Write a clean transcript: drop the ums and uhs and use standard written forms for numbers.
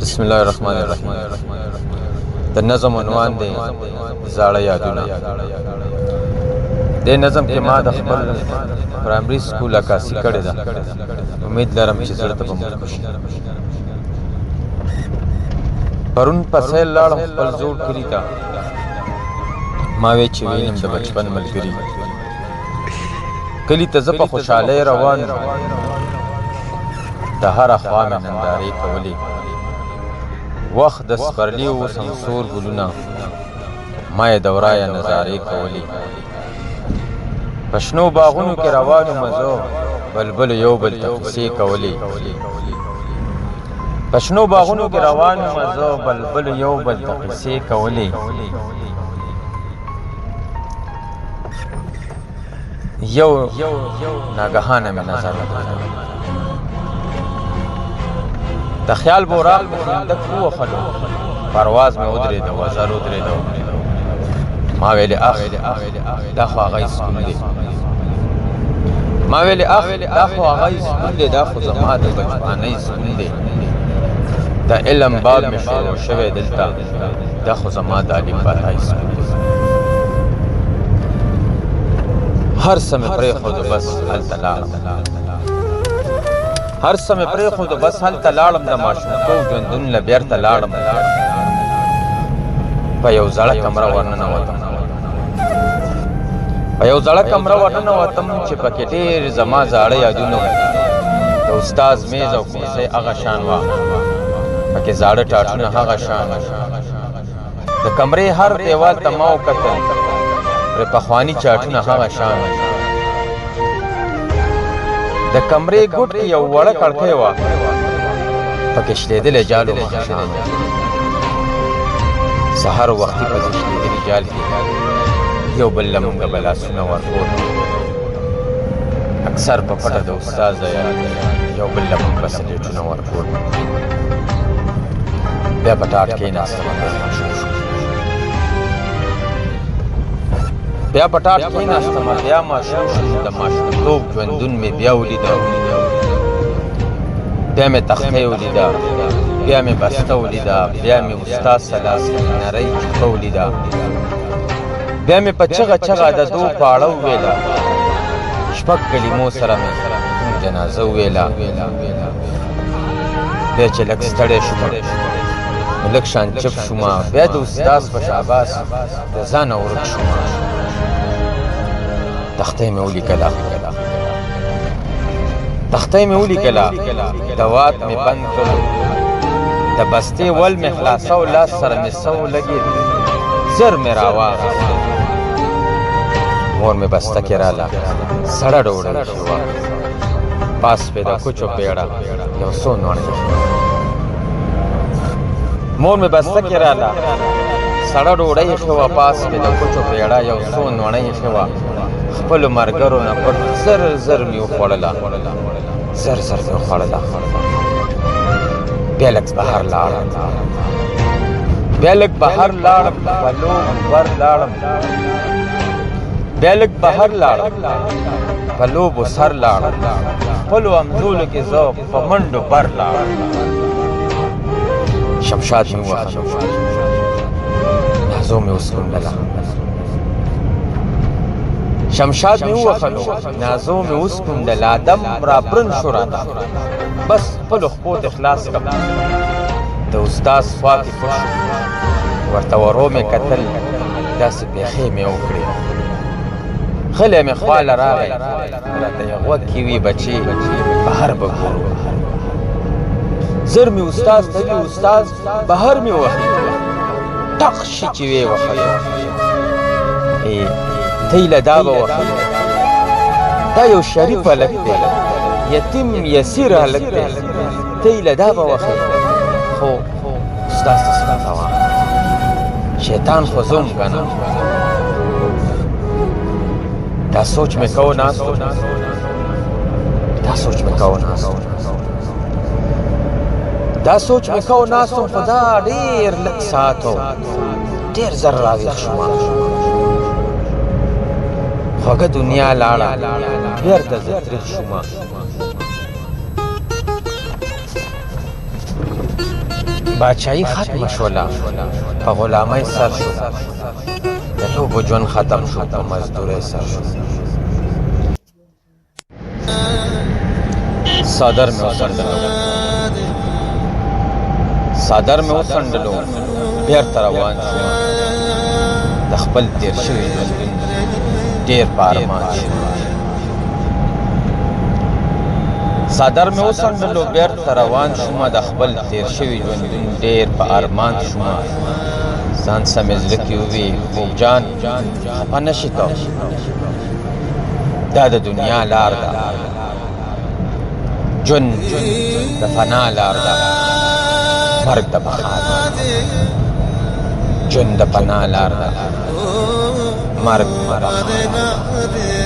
بسم الله الرحمن الرحیم. د نظم عنوان دی زاړه یادونه. د نظم کې ما د خپل پرایمري سکول عکاسي کړې ده. امید لرم چې زړه ته به مو خوشي. پرون په سیل لاړم خپل زوړ کلي ته. ما وی چې وینم د بچپن ملګري. کلي ته زه په خوشحالۍ روان یم. د هره خوا مې نندارې کولې. وخت د سپرلي و سمسور ګلونه ما یې دورایه نظارې کولې. په شنو باغونو کې روانو مزو بلبل یو بل ته کیسې کولې. په شنو باغونو کې روانو مزو بلبل یو بل ته کیسې کولې. یو ناګهانه مې نظر وکړ. د خیال بوراق مې خندق ووخلو. پرواز مې ودرېده، وزر ودرېده. ما ویلې اخ دا خو هغه سکون دی. ما ویلې اخ دا خو هغه سکون دی. دا خو زما د بچپانۍ سکون دی. د علم باب مې شروع شوی دلته. دا خو زما د الفبای سکون دی. هر څه مې پرېښود بس هلته لاړم. هر څه مې پرېښود بس هلته لاړم. د ماشومتوب ژوندون له بېرته لاړم. په یو زړه کمره ورننوتم. په یو زړه کمره ورننوتم چې پکې ډېر زما زاړه یادونه وو. د استاد میز او کرسۍ هغه شان وه. پکې زاړه ټاټونه هغه شان وو. د کمرې هر دیوال ته ما وکتل. پرې پخواني چاټونه هغه شان وو. د کمرې ګوټ کې یو وړه کړکۍ وه. پکې شلېدلی جال و ماښام. سهار وختي په دې شلېدلي جال کې یو بل له مونږه به لاسونه ورکول. اکثر په پټه د استاد یو بل له مونږ به سلیټونه ورکول. بیا په ټاټ کېناستم. بیا په ټاټ کېناستم. بیا ماشوم شوم. د ماشومتوب ژوندون مې بیا ولیده. بیا مې تختې ولیده. بیا مې بسته ولیده. بیا مې استاد سلاس نرۍ چوپه ولیده. بیا مې په چغه چغه د دو پاړه وویله. شپږ کلمو سره مې جنازه وویله. بیا چې لږ ستړی شوم نو لږ شان چپ شوم. بیا د استاد په شاباس د ځانه ورک شوم. تختې مې ولیکله. تختې مې ولیکله. دوات مې بند کړو. د بستې ول مې خلاصو. لاس سره مې سو لګېد. زر مې راواغست. مور مې بسته کې راله. سړه ډوډۍ شوه. پاس پې د کوچو پیړه یو څو نوڼې. مور مې بسته کې راله. سړه ډوډۍ شوه. پاس پې د کوچو پیړه یو څو نوڼې شوه. خپلو ملګرو نه پټ زر زر مې وخوړله. زر زر مې وخوړله. بیا لږ بهر لاړم. بیا لږ بهر لاړم. په لوبو بر لاړم. بیا لږ بهر لاړم. په لوبو سر لاړم. خپلو همزولو کې زه په منډو بر لاړم. شمشاد مې ووهلو. نازو مې وسکونډله. شمشاد مې ووهلو. نازو مې وسکونډله. آدم را برن شو راته. بس خپلو خپو ته خلاص کړم. د استاد خوا کې پټ شوم. ورته ورو مې کتل. داسې پېښې مې وکړې. غلی مې خواله راغی. راته یې غوږ کې وي بچې بهر به ګورو. زر مې استاد ته وي. استاد بهر مې وهي. ټق شي چې ویې وهلو. ته یې له دا به وهي. دا یو شریف هلک دی. یتیم یسیر هلک دی. ته یې له دا به وهي. خو استاد ته څه کوه. شیطان خو زه هم که نه. دا سوچ مې کوه ناستو. دا سوچ مې کوه ناستو. دا سوچ مې کوه ناستو. خو دا ډېر لږ ساعت و. ډېر زر راویښ شوم. خوږه دنیا لاړه. بېرته زه ترې شوم. باچایی ختم شوله په غلامۍ سر شو د لوبو ژوند ختم شو په مزدورۍ سر شو څادر مې وڅنډلو بېرته روان شوم د خپل تېر شوي ژوندون ډېر په ارمان شوم څادر مې وڅنډلو بېرته روان شوم د خپل تېر شوي ژوندون ډېر په ارمان شوم ځان څه مې زړه کې وویل خوږ جان خفه نه شي ته دا د دنیا لار ده ژوند د فنا لار ده مرګ د بقا لار ده ژوند د فنا لار ده مرګ د بقا لار ده